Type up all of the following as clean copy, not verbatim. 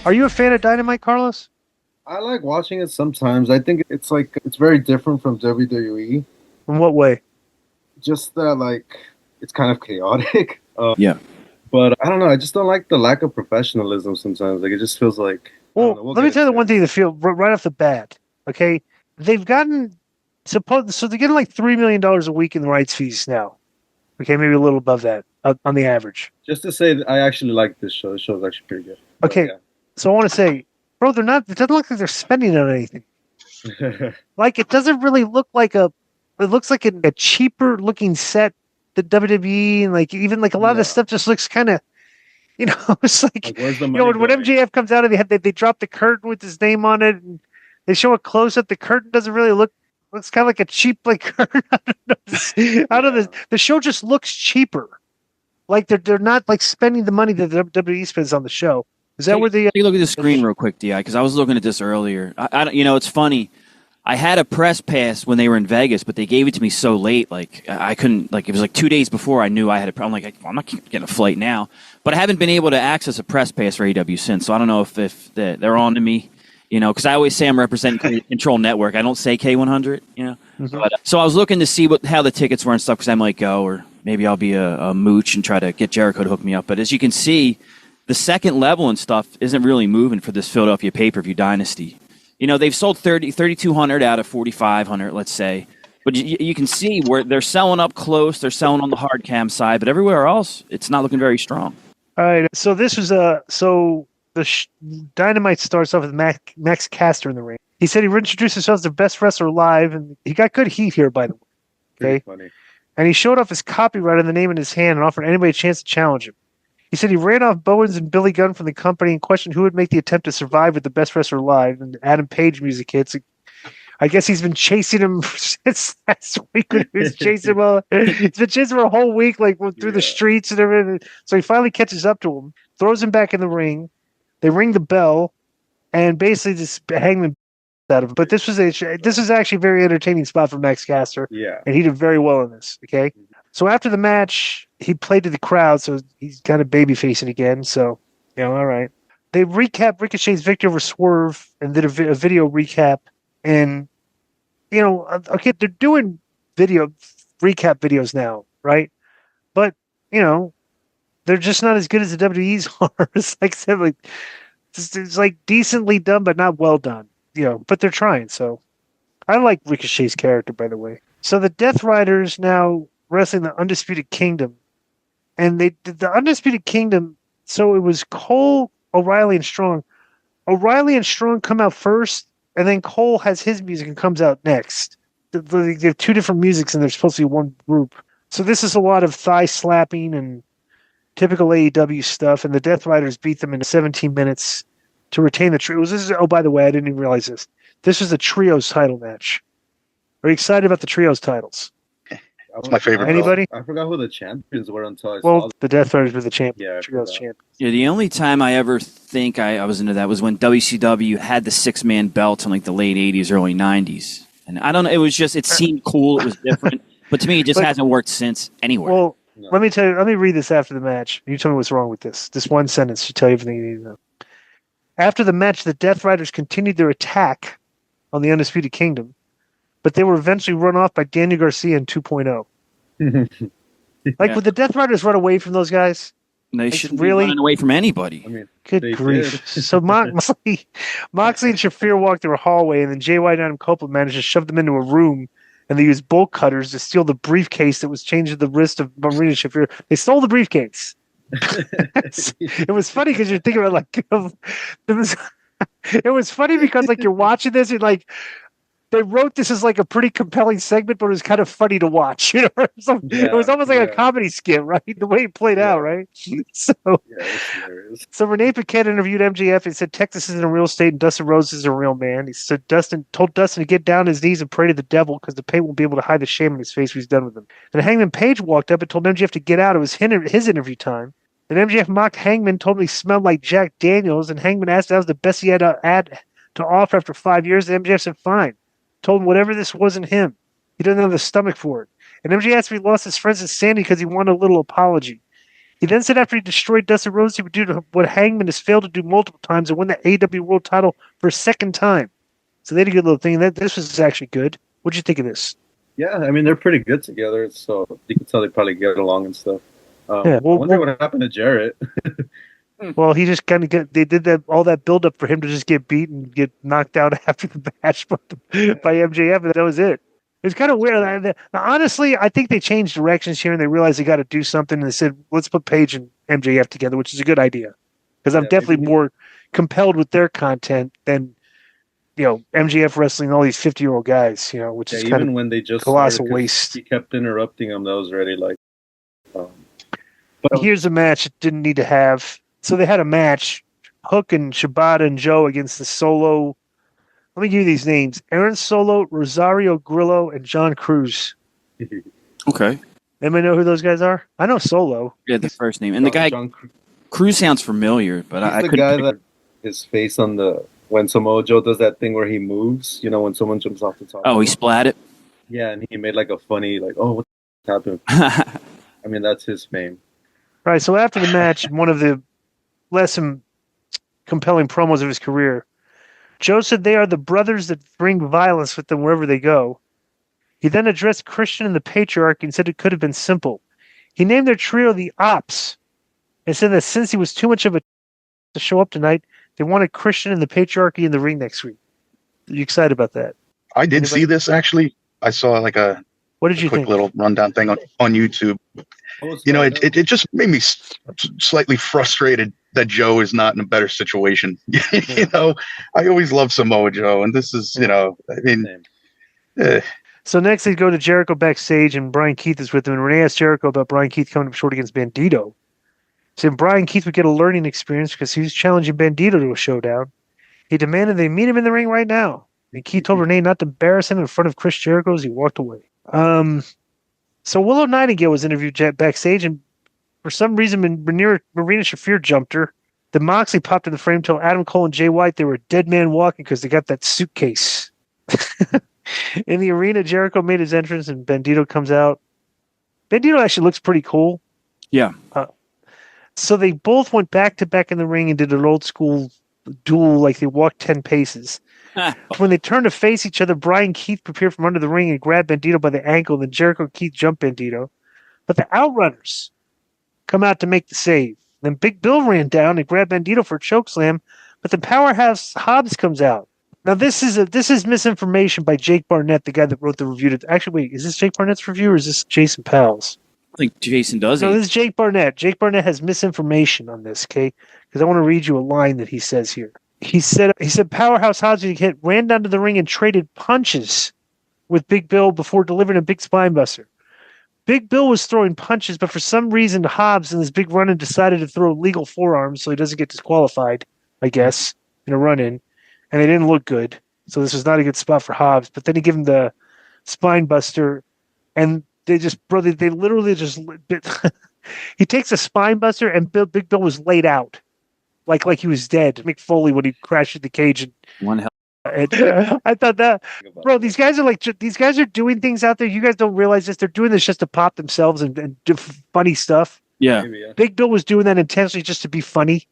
Are you a fan of Dynamite, Carlos? I like watching it sometimes. I think it's very different from WWE. In what way? Just that it's kind of chaotic. Yeah. But I don't know. I just don't like the lack of professionalism sometimes. Like it just feels like I don't Well, know. We'll let me get tell you into the one it. thing that feel right off the bat. Okay, they've gotten so they're getting like $3 million a week in rights fees now. Okay, maybe a little above that on the average. Just to say that I actually like this show. This show's actually pretty good. But Okay, so I want to say, bro, they're not. It doesn't look like they're spending on anything. yeah. Like it doesn't really look like a. It looks like a cheaper looking set than WWE, and like even like a lot of the Yeah. stuff just looks kind of. It's like Like where's the you know money when going? MJF comes out and they drop the curtain with his name on it, and they show a close up. The curtain doesn't really looks kind of like a cheap like curtain. I don't know. I don't know. The show just looks cheaper. Like they're not like spending the money that the WWE spends on the show. Is that where the Take a look at the screen real quick, Di, because I was looking at this earlier. It's funny. I had a press pass when they were in Vegas, but they gave it to me so late. Like I couldn't. Like it was like 2 days before I knew I had a. I'm like, I'm not getting a flight now. But I haven't been able to access a press pass for AEW since. So I don't know if they're on to me. Because I always say I'm representing Control Network. I don't say K100. But, so I was looking to see how the tickets were and stuff because I might go, or maybe I'll be a mooch and try to get Jericho to hook me up. But as you can see, the second level and stuff isn't really moving for this Philadelphia pay-per-view dynasty. They've sold 3,200 out of 4,500, let's say. But you can see where they're selling up close. They're selling on the hard cam side. But everywhere else, it's not looking very strong. All right. So this was Dynamite starts off with Max Caster in the ring. He said he reintroduced himself as the best wrestler alive, and he got good heat here, by the way. Pretty funny. And he showed off his copyright and the name in his hand and offered anybody a chance to challenge him. He said he ran off Bowens and Billy Gunn from the company and questioned who would make the attempt to survive with the best wrestler alive. And Adam Page music hits. I guess he's been chasing him since last week when he was chasing him. He's been chasing him a whole week, like through the streets and everything. So he finally catches up to him, throws him back in the ring. They ring the bell, and basically just Hangman out of him. But this was actually a very entertaining spot for Max Caster. Yeah. And he did very well in this. Okay. So after the match, he played to the crowd, so he's kind of baby facing again. So, all right. They recap Ricochet's victory over Swerve and did a video recap. And, okay, they're doing video recap videos now, right? But, they're just not as good as the WWE's are. It's like decently done, but not well done. But they're trying. So I like Ricochet's character, by the way. So the Death Riders now wrestling the Undisputed Kingdom, and they did the Undisputed Kingdom. So it was Cole, O'Reilly, and Strong. O'Reilly and Strong come out first, and then Cole has his music and comes out next. They have two different musics, and they're supposed to be one group. So this is a lot of thigh slapping and typical AEW stuff, and the Death Riders beat them in 17 minutes to retain the trios. Oh, by the way, I didn't even realize this. This is a trios title match. Are you excited about the trios titles? It's my favorite. Anybody? I forgot who the champions were until I saw them. The Death Riders were the champions. Yeah, Trios champions. Yeah, the only time I ever think I was into that was when WCW had the 6-man belt in like the late 80s, early 90s. And I don't know, it seemed cool, it was different. But to me, it just hasn't worked since anywhere. Well, let me read this after the match. You tell me what's wrong with this. This one sentence should tell you everything you need to know. After the match, the Death Riders continued their attack on the Undisputed Kingdom, but they were eventually run off by Daniel Garcia in 2.0. Would the Death Riders run away from those guys? They shouldn't be running away from anybody. I mean, good grief. So Moxley and Shafir walked through a hallway, and then JY and Adam Copeland managed to shove them into a room, and they used bolt cutters to steal the briefcase that was chained to the wrist of Marina Shafir. They stole the briefcase. It was funny because you're thinking about it was funny because you're watching this and they wrote this as a pretty compelling segment, but it was kind of funny to watch. It was almost like a comedy skit, right? The way it played out, right? So Renee Paquette interviewed MJF and said Texas isn't a real state and Dustin Rhodes is a real man. He said told Dustin to get down on his knees and pray to the devil because the pain won't be able to hide the shame on his face when he's done with him. And Hangman Page walked up and told MJF to get out. It was his interview time. And MJF mocked Hangman, told him he smelled like Jack Daniels, and Hangman asked if that was the best he had to offer after 5 years. And MJF said fine. Told him whatever this wasn't him. He doesn't have the stomach for it. And MJ asked if he lost his friends in Sandy because he wanted a little apology. He then said after he destroyed Dustin Rhodes, he would do what Hangman has failed to do multiple times and win the AEW World Title for a second time. So they had a good little thing. This was actually good. What'd you think of this? Yeah, I mean, they're pretty good together, so you can tell they probably get along and stuff. Yeah, I wonder what happened to Jarrett. Well, he just kind of they did all that build up for him to just get beat and get knocked out after the match by MJF, and that was it. It was kind of weird. Now, honestly, I think they changed directions here and they realized they got to do something, and they said, let's put Paige and MJF together, which is a good idea. Because I'm definitely more compelled with their content than, MJF wrestling all these 50-year-old guys, which is kind even of when they just colossal waste. He kept interrupting them. That was already like... But here's a match it didn't need to have. So they had a match, Hook and Shibata and Joe against the Solo. Let me give you these names: Aaron Solo, Rosario Grillo, and John Cruz. Okay. Anybody know who those guys are? I know Solo. Yeah, the first name. And the guy, Cruz sounds familiar, but I couldn't. The guy that his face on when Samoa Joe does that thing where he moves, when someone jumps off the top. Oh, he splat it? Yeah, and he made like a funny, what happened? I mean, that's his fame. All right, so after the match, one of the less compelling promos of his career, Joe said they are the brothers that bring violence with them wherever they go. He then addressed Christian and the Patriarchy and said it could have been simple. He named their trio the Ops and said that since he was too much of a to show up tonight, they wanted Christian and the Patriarchy in the ring next week. Are you excited about that? I did see this, actually. I saw like what did you quick think? Little rundown thing on YouTube. It just made me slightly frustrated that Joe is not in a better situation. I always love Samoa Joe, and this is, So next they go to Jericho backstage, and Brian Keith is with him. And Renee asked Jericho about Brian Keith coming up short against Bandito. He said Brian Keith would get a learning experience because he was challenging Bandito to a showdown. He demanded they meet him in the ring right now. And Keith told Renee not to embarrass him in front of Chris Jericho as he walked away. So Willow Nightingale was interviewed backstage, and for some reason, Marina Shafir jumped her. Then Moxley popped in the frame, told Adam Cole and Jay White they were a dead man walking because they got that suitcase. In the arena, Jericho made his entrance, and Bandito comes out. Bandito actually looks pretty cool. Yeah. So they both went back-to-back in the ring and did an old-school duel, like they walked 10 paces. When they turned to face each other, Brian Keith prepared from under the ring and grabbed Bandito by the ankle. Then Jericho and Keith jumped Bandito. But the Outrunners come out to make the save. Then Big Bill ran down and grabbed Bandito for a chokeslam. But the powerhouse Hobbs comes out. Now this is misinformation by Jake Barnett, the guy that wrote the review. Actually, wait, is this Jake Barnett's review or is this Jason Powell's? I think Jason does it. No, this is Jake Barnett. Jake Barnett has misinformation on this, okay? Because I want to read you a line that he says here. He said Powerhouse Hobbs ran down to the ring and traded punches with Big Bill before delivering a big spine buster. Big Bill was throwing punches, but for some reason Hobbs in this big run-in decided to throw legal forearms so he doesn't get disqualified, I guess, in a run-in. And they didn't look good. So this was not a good spot for Hobbs. But then he gave him the spine buster, and they literally just he takes a spine buster, and Big Bill was laid out. Like he was dead. Mick Foley when he crashed in the cage. And one hell. I thought that, bro, these guys are doing things out there. You guys don't realize this. They're doing this just to pop themselves and do funny stuff. Yeah. Big Bill was doing that intentionally just to be funny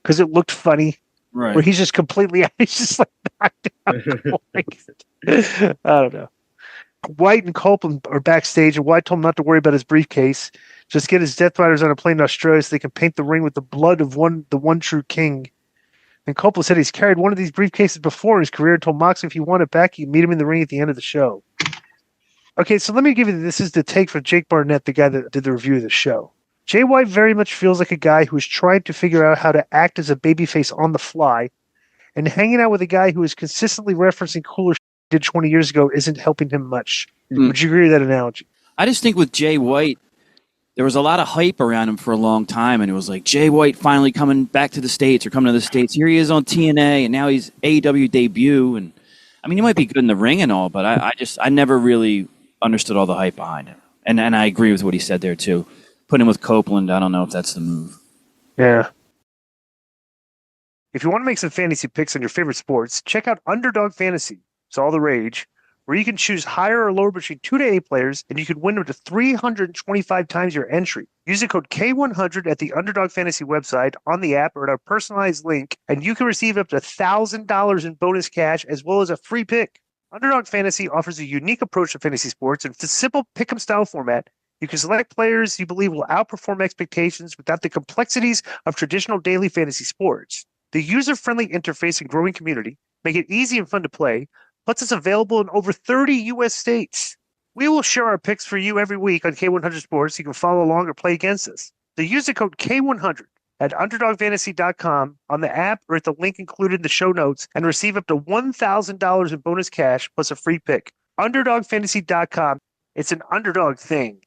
because it looked funny. Right. Where he's just like knocked out. I don't know. White and Copeland are backstage, and White told him not to worry about his briefcase. Just get his Death Riders on a plane to Australia so they can paint the ring with the blood of the one true king. And Copeland said he's carried one of these briefcases before in his career and told Moxley if he wanted it back, he'd meet him in the ring at the end of the show. Okay, so let me give you this is the take from Jake Barnett, the guy that did the review of the show. Jay White very much feels like a guy who is trying to figure out how to act as a babyface on the fly, and hanging out with a guy who is consistently referencing cooler shit he did 20 years ago isn't helping him much. Would you agree with that analogy? I just think with Jay White, there was a lot of hype around him for a long time, and it was like Jay White finally coming back to the States or coming to the States. Here he is on TNA, and now he's AEW debut. And I mean, he might be good in the ring and all, but I never really understood all the hype behind him. And I agree with what he said there too. Put him with Copeland, I don't know if that's the move. Yeah. If you want to make some fantasy picks on your favorite sports, check out Underdog Fantasy. It's all the rage. where you can choose higher or lower between 2 to 8 players, and you can win up to 325 times your entry. Use the code K100 at the Underdog Fantasy website, on the app, or at our personalized link, and you can receive up to $1,000 in bonus cash as well as a free pick. Underdog Fantasy offers a unique approach to fantasy sports, and it's a simple pick-em style format. You can select players you believe will outperform expectations without the complexities of traditional daily fantasy sports. The user-friendly interface and growing community make it easy and fun to play, plus it's available in over 30 U.S. states. We will share our picks for you every week on K100 Sports. You can follow along or play against us. So use the code K100 at underdogfantasy.com on the app or at the link included in the show notes and receive up to $1,000 in bonus cash plus a free pick. Underdogfantasy.com. It's an underdog thing.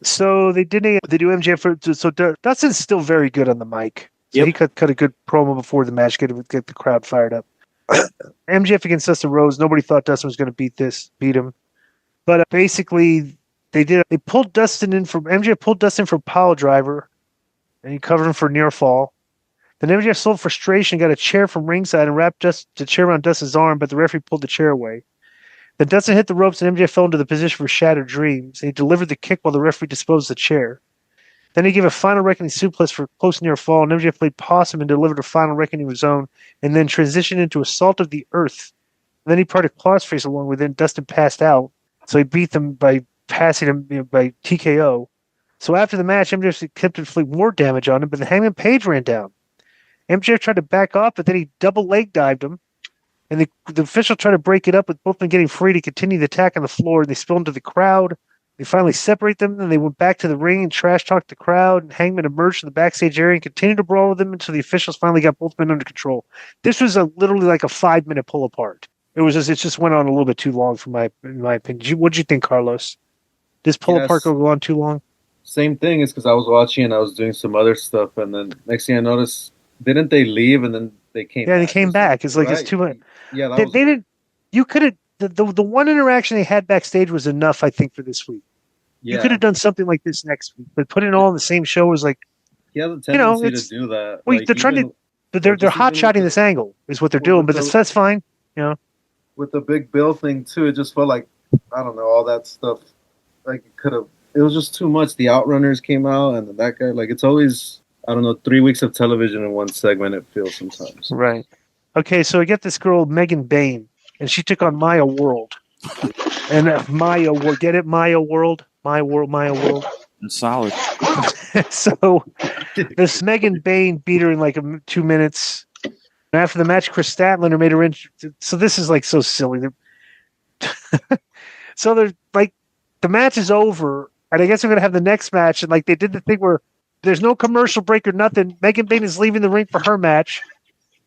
So they do MJF. So Dustin's still very good on the mic. So he cut a good promo before the match, get the crowd fired up. MJF against Dustin Rhodes. Nobody thought Dustin was going to beat him. But basically, they pulled Dustin in from MJF pulled Dustin for a pile driver, and he covered him for near fall. Then MJF sold frustration, got a chair from ringside and wrapped the chair around Dustin's arm, but the referee pulled the chair away. Then Dustin hit the ropes and MJF fell into the position for Shattered Dreams. And he delivered the kick while the referee disposed of the chair. Then he gave a final reckoning suplex for close near fall, and MJF played possum and delivered a final reckoning of his own, and then transitioned into Assault of the Earth. And then he parted Crossface along with it. Dustin passed out, so he beat them by passing him by TKO. So after the match, MJF attempted to inflict more damage on him, but the Hangman Page ran down. MJF tried to back off, but then he double leg dived him. And the official tried to break it up with both of them getting free to continue the attack on the floor. And they spilled into the crowd. They finally separate them. Then they went back to the ring and trash-talked the crowd. And Hangman emerged from the backstage area and continued to brawl with them until the officials finally got both men under control. This was literally like a 5-minute pull-apart. It just went on a little bit too long, in my opinion. What did you think, Carlos? Does pull-apart go on too long? Same thing. Is because I was watching and I was doing some other stuff. And then next thing I noticed, didn't they leave and then they came back? Yeah, they came back. It's like it's too much. Yeah, they didn't. You could have the one interaction they had backstage was enough, I think, for this week. Yeah. You could have done something like this next week, but putting it all in the same show was like. He has a tendency to do that. Well, they're trying to, but they're hot shotting this angle is what they're doing. But that's fine, With the big bill thing too, it just felt like I don't know all that stuff. Like it was just too much. The Outrunners came out, and that guy. Like it's always 3 weeks of television in one segment. It feels sometimes. Right. Okay, so I get this girl, Megan Bain, and she took on Maya World. And Maya World, get it? Maya World? Maya World. It's solid. So this Megan Bain beat her in like 2 minutes. And after the match, Chris Statlander made her in. So this is like so silly. So they're like, the match is over, and I guess we're going to have the next match. And like they did the thing where there's no commercial break or nothing. Megan Bain is leaving the ring for her match.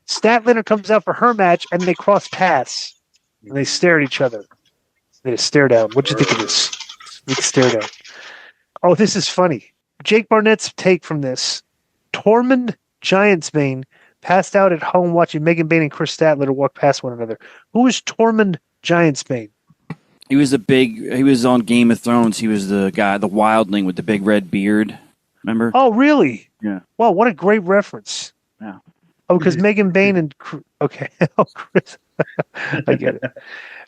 Statlander comes out for her match, and they cross paths. And they stare at each other. They just stare down. What'd you think of this? We stare down. Oh, this is funny. Jake Barnett's take from this. Tormund Giantsbane passed out at home watching Megan Bain and Chris Statlander walk past one another. Who is Tormund Giantsbane? He was on Game of Thrones. He was the guy, the wildling with the big red beard. Remember? Oh, really? Yeah. Wow, what a great reference. Yeah. Oh, because Megan Bain and okay, Chris, I get it.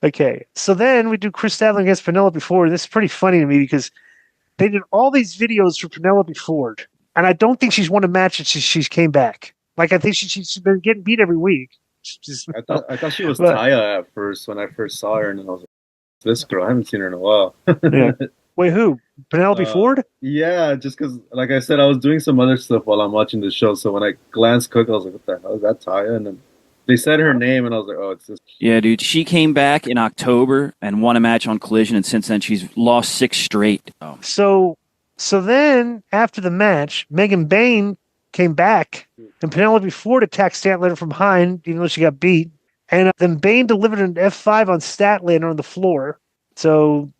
Okay, so then we do Chris Statlander against Penelope Ford. This is pretty funny to me because they did all these videos for Penelope Ford, and I don't think she's won a match since she's came back. Like I think she's been getting beat every week. I thought she was Taya at first when I first saw her, and I was like, "This girl, I haven't seen her in a while." Yeah. Wait, who? Penelope Ford? Yeah, just because, like I said, I was doing some other stuff while I'm watching the show. So when I glanced quick, I was like, what the hell is that, Taya? And then they said her name, and I was like, oh, it's this. Yeah, dude. She came back in October and won a match on Collision, and since then she's lost 6 straight. Oh. So then, after the match, Megan Bain came back, and Penelope Ford attacked Statlander from behind, even though she got beat. And then Bain delivered an F5 on Statlander on the floor. So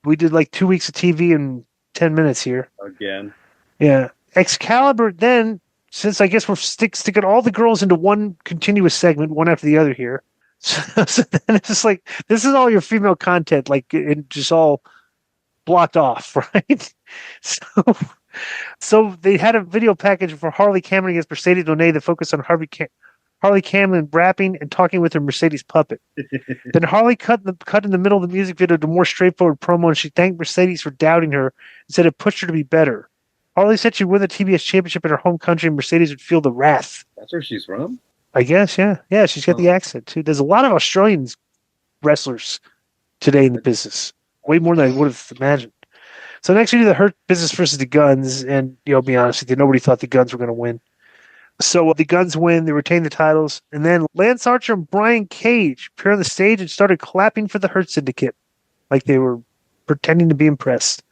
we did like 2 weeks of TV in 10 minutes here. Again. Yeah. Excalibur then, since I guess we're sticking all the girls into one continuous segment, one after the other here. So then it's just like, this is all your female content, like it just all blocked off, right? So they had a video package for Harley Cameron against Mercedes Moné that focused on Harley Camlin rapping and talking with her Mercedes puppet. Then Harley cut in the middle of the music video to a more straightforward promo, and she thanked Mercedes for doubting her and said it pushed her to be better. Harley said she'd win the TBS championship in her home country, and Mercedes would feel the wrath. That's where she's from? I guess, yeah. Yeah, she's got the accent, too. There's a lot of Australian wrestlers today in the business. Way more than I would have imagined. So next we do the Hurt Business versus the Guns, and, be honest with you, nobody thought the Guns were going to win. So the Guns win, they retain the titles, and then Lance Archer and Brian Cage appeared on the stage and started clapping for the Hurt Syndicate, like they were pretending to be impressed.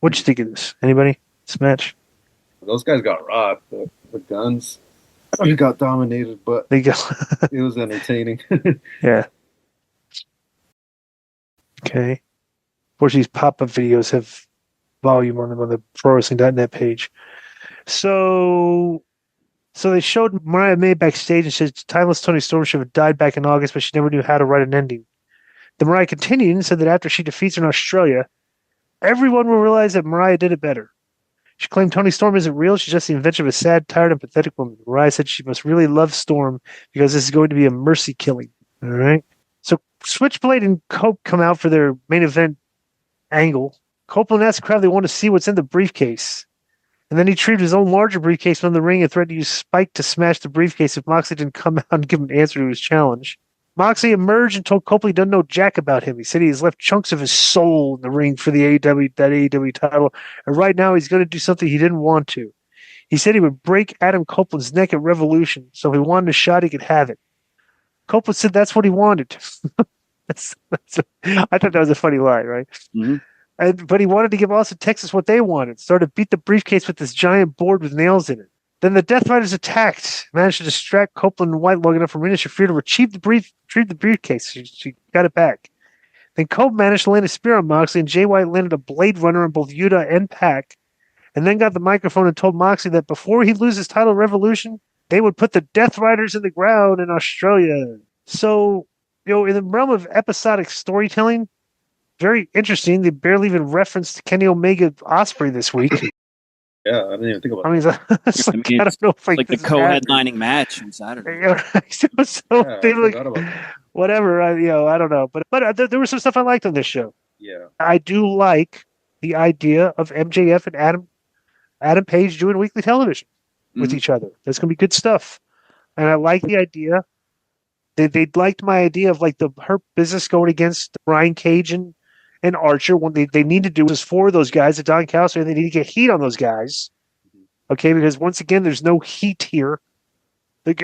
What'd you think of this? Anybody? This match? Those guys got rocked. The Guns got dominated, but it was entertaining. Yeah. Okay. Of course, these pop-up videos have volume on them on the ProWrestling.net page. So they showed Mariah May backstage and said timeless Toni Storm should have died back in August, but she never knew how to write an ending. Then Mariah continued and said that after she defeats her in Australia, everyone will realize that Mariah did it better. She claimed Toni Storm isn't real. She's just the invention of a sad, tired, and pathetic woman. Mariah said she must really love Storm because this is going to be a mercy killing. All right. So Switchblade and Cope come out for their main event angle. Copeland asked the crowd they want to see what's in the briefcase. And then he retrieved his own larger briefcase from the ring and threatened to use Spike to smash the briefcase if Moxley didn't come out and give him an answer to his challenge. Moxley emerged and told Copley he doesn't know jack about him. He said he has left chunks of his soul in the ring for the AEW title, and right now he's going to do something he didn't want to. He said he would break Adam Copeland's neck at Revolution, so if he wanted a shot, he could have it. Copeland said that's what he wanted. I thought that was a funny line, right? Mm-hmm. But he wanted to give Austin, Texas what they wanted. Started to beat the briefcase with this giant board with nails in it. Then the Death Riders attacked, managed to distract Copeland and White long enough for Marina Shafir to retrieve the briefcase. She got it back. Then Cope managed to land a spear on Moxley, and Jay White landed a Blade Runner on both Yuta and Pac, and then got the microphone and told Moxley that before he loses title Revolution, they would put the Death Riders in the ground in Australia. So, in the realm of episodic storytelling, very interesting. They barely even referenced Kenny Omega Ospreay this week. Yeah, I didn't even think about I mean, I don't know if like the co-headlining match on Saturday. Whatever. I don't know. But there was some stuff I liked on this show. Yeah. I do like the idea of MJF and Adam Page doing weekly television with each other. That's going to be good stuff. And I like the idea. They liked my idea of like the Hurt Business going against Brian Cage and Archer. What they need to do is for those guys at Don Callis, and they need to get heat on those guys. Okay, because once again, there's no heat here. They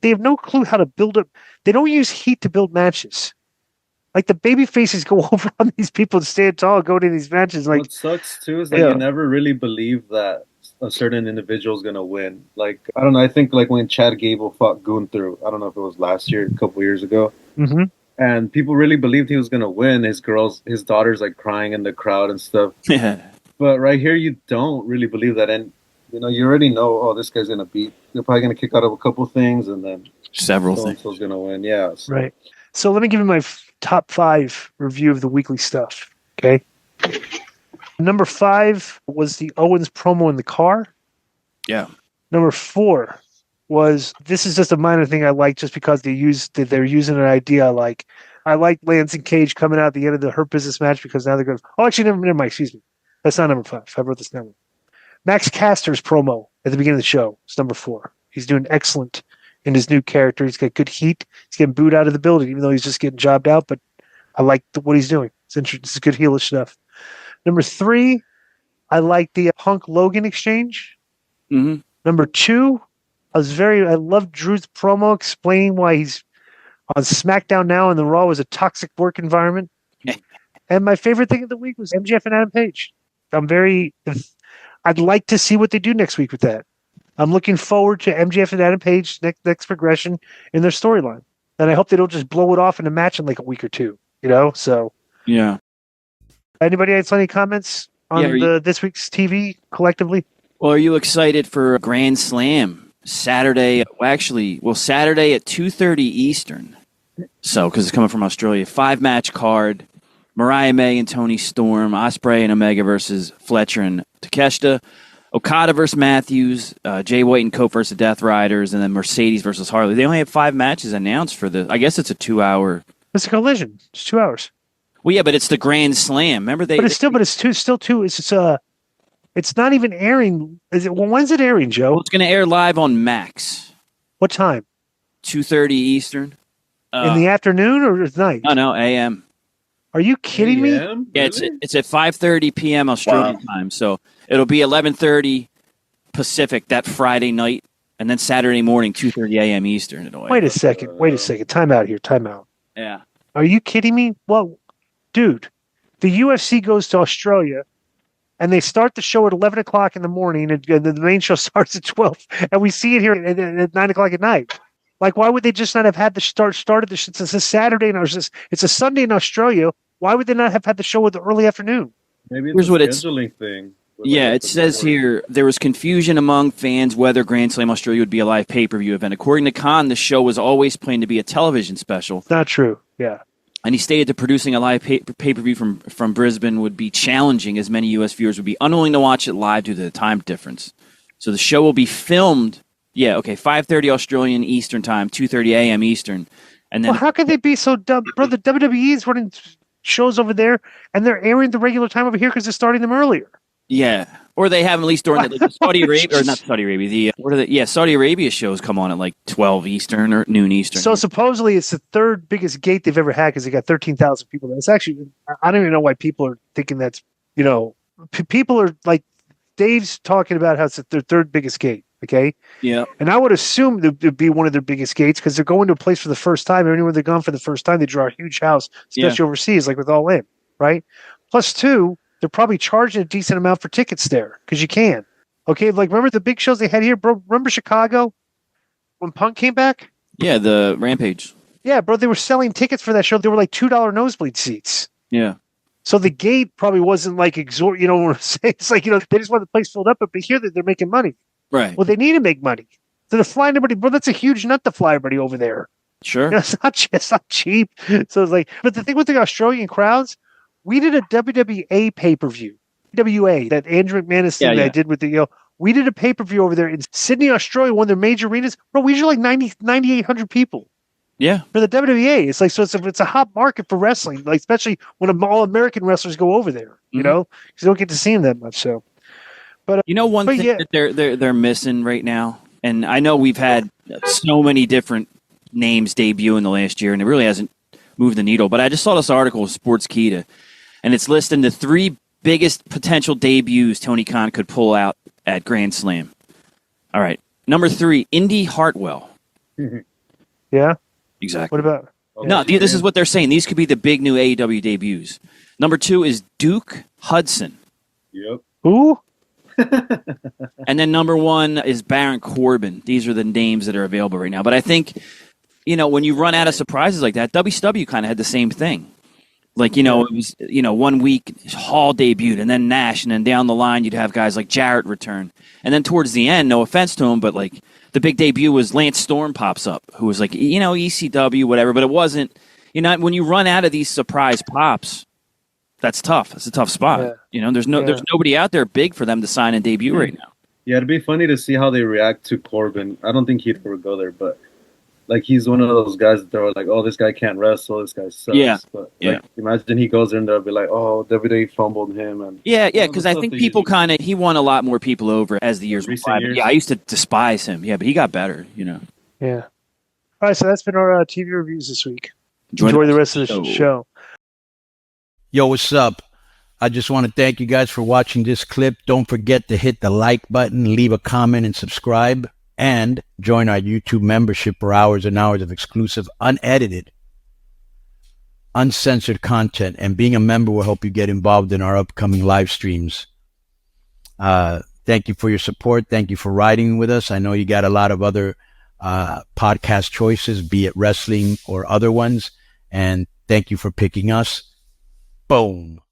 have no clue how to build up. They don't use heat to build matches. Like the baby faces go over on these people to stand tall, go to these matches. Like what sucks too is that you never really believe that a certain individual is gonna win. Like I don't know. I think like when Chad Gable fought Gunther, I don't know if it was last year, a couple years ago. Mm-hmm. And people really believed he was going to win. His daughter's like crying in the crowd and stuff. Yeah. But right here, you don't really believe that. And, you already know, oh, this guy's going to beat. They're probably going to kick out of a couple things and then several things. So-and-so's going to win. Yeah. So. Right. So let me give you my top 5 review of the weekly stuff. Okay. Number 5 was the Owens promo in the car. Yeah. Number 4 was, this is just a minor thing I like just because they're using an idea I like. I like Lance and Cage coming out at the end of the Hurt Business match because now they're going, oh, actually, never mind, excuse me. That's not number 5. I wrote this down. Max Caster's promo at the beginning of the show is number 4. He's doing excellent in his new character. He's got good heat. He's getting booed out of the building, even though he's just getting jobbed out, but I like what he's doing. It's interesting. This is good heelish stuff. Number 3, I like the Punk Logan exchange. Mm-hmm. Number 2, I love Drew's promo explaining why he's on SmackDown now and the Raw was a toxic work environment. And my favorite thing of the week was MJF and Adam Page. I'd like to see what they do next week with that. I'm looking forward to MJF and Adam Page next progression in their storyline. And I hope they don't just blow it off in a match in like a week or two, So yeah. Anybody has any comments on this week's TV collectively? Well, are you excited for Grand Slam? Saturday at 2:30 Eastern. So, because it's coming from Australia, 5-match card: Mariah May and Toni Storm, Ospreay and Omega versus Fletcher and Takeshita, Okada versus Matthews, Jay White and Cope versus the Death Riders, and then Mercedes versus Harley. They only have 5 matches announced for the. I guess it's a 2-hour. It's a collision. It's 2 hours. Well, yeah, but it's the Grand Slam. Remember they? But it's still two. It's not even airing. Is it? Well, when's it airing, Joe? Well, it's going to air live on Max. What time? 2:30 Eastern. In the afternoon or at night? No, AM. Are you kidding me? Yeah, it's at 5:30 p.m. Australian time. So it'll be 11:30 Pacific that Friday night, and then Saturday morning 2:30 a.m. Eastern. Wait a second. Time out here. Time out. Yeah. Are you kidding me? Well, dude, the UFC goes to Australia, and they start the show at 11 o'clock in the morning, and the main show starts at 12, and we see it here at 9 o'clock at night. Like, why would they just not have had the started the? It's a Saturday and it's a Sunday in Australia. Why would they not have had the show in the early afternoon? Maybe it's a scheduling thing. Yeah, it says here, there was confusion among fans whether Grand Slam Australia would be a live pay-per-view event. According to Khan, the show was always planned to be a television special. Not true, yeah. And he stated that producing a live pay-per-view from Brisbane would be challenging, as many U.S. viewers would be unwilling to watch it live due to the time difference. So the show will be filmed, 5:30 Australian Eastern Time, 2:30 a.m. Eastern. And then, well, how could they be so dumb? Bro, the WWE is running shows over there, and they're airing the regular time over here because they're starting them earlier. Yeah, or they have at least during the Saudi Arabia, or not Saudi Arabia. Saudi Arabia shows come on at like 12 Eastern or noon Eastern. So supposedly it's the third biggest gate they've ever had because they got 13,000 people there. It's actually, I don't even know why people are thinking that's, people are like, Dave's talking about how it's their third biggest gate. Okay. Yeah. And I would assume it would be one of their biggest gates because they're going to a place for the first time. Anywhere they're gone for the first time, they draw a huge house, especially overseas, like with All In, right? Plus two, they're probably charging a decent amount for tickets there because you can. Okay. Like, remember the big shows they had here, bro? Remember Chicago when Punk came back? Yeah. The Rampage. Yeah, bro. They were selling tickets for that show. They were like $2 nosebleed seats. Yeah. So the gate probably wasn't like exhort. You know what I'm saying? It's like, they just want the place filled up, but here they're making money. Right. Well, they need to make money. So they're flying everybody, bro. That's a huge nut to fly everybody over there. Sure. It's not cheap. So it's like, but the thing with the Australian crowds, we did a WWA pay-per-view, WWA, that Andrew McManus thing that I did with the, we did a pay-per-view over there in Sydney, Australia, one of their major arenas. Bro, we usually like 9,800 people. Yeah. For the WWA. It's like, so it's a hot market for wrestling, like especially when all American wrestlers go over there, because you don't get to see them that much. So, but one thing that they're missing right now, and I know we've had so many different names debut in the last year, and it really hasn't moved the needle. But I just saw this article of Sportskeeda, and it's listing the 3 biggest potential debuts Tony Khan could pull out at Grand Slam. All right, number 3, Indy Hartwell. Yeah, exactly. What about? No, this is what they're saying. These could be the big new AEW debuts. Number 2 is Duke Hudson. Yep. Who? And then number 1 is Baron Corbin. These are the names that are available right now. But I think, when you run out of surprises like that, WCW kind of had the same thing. Like, it was, 1 week Hall debuted and then Nash, and then down the line you'd have guys like Jarrett return. And then towards the end, no offense to him, but like the big debut was Lance Storm pops up, who was like, ECW, whatever. But it wasn't, when you run out of these surprise pops, that's tough. It's a tough spot. Yeah. There's nobody out there big for them to sign and debut right now. Yeah, it'd be funny to see how they react to Corbin. I don't think he'd ever go there, but like he's one of those guys that they're like, oh, this guy can't wrestle, this guy sucks. Yeah. But imagine he goes in there and be like, oh, WWE fumbled him. And because I think people he won a lot more people over as the years went by. Yeah, I used to despise him. Yeah, but he got better, Yeah. All right, so that's been our TV reviews this week. Enjoy the rest of the show. Yo, what's up? I just want to thank you guys for watching this clip. Don't forget to hit the like button, leave a comment, and subscribe. And join our YouTube membership for hours and hours of exclusive, unedited, uncensored content. And being a member will help you get involved in our upcoming live streams. Thank you for your support. Thank you for riding with us. I know you got a lot of other podcast choices, be it wrestling or other ones. And thank you for picking us. Boom.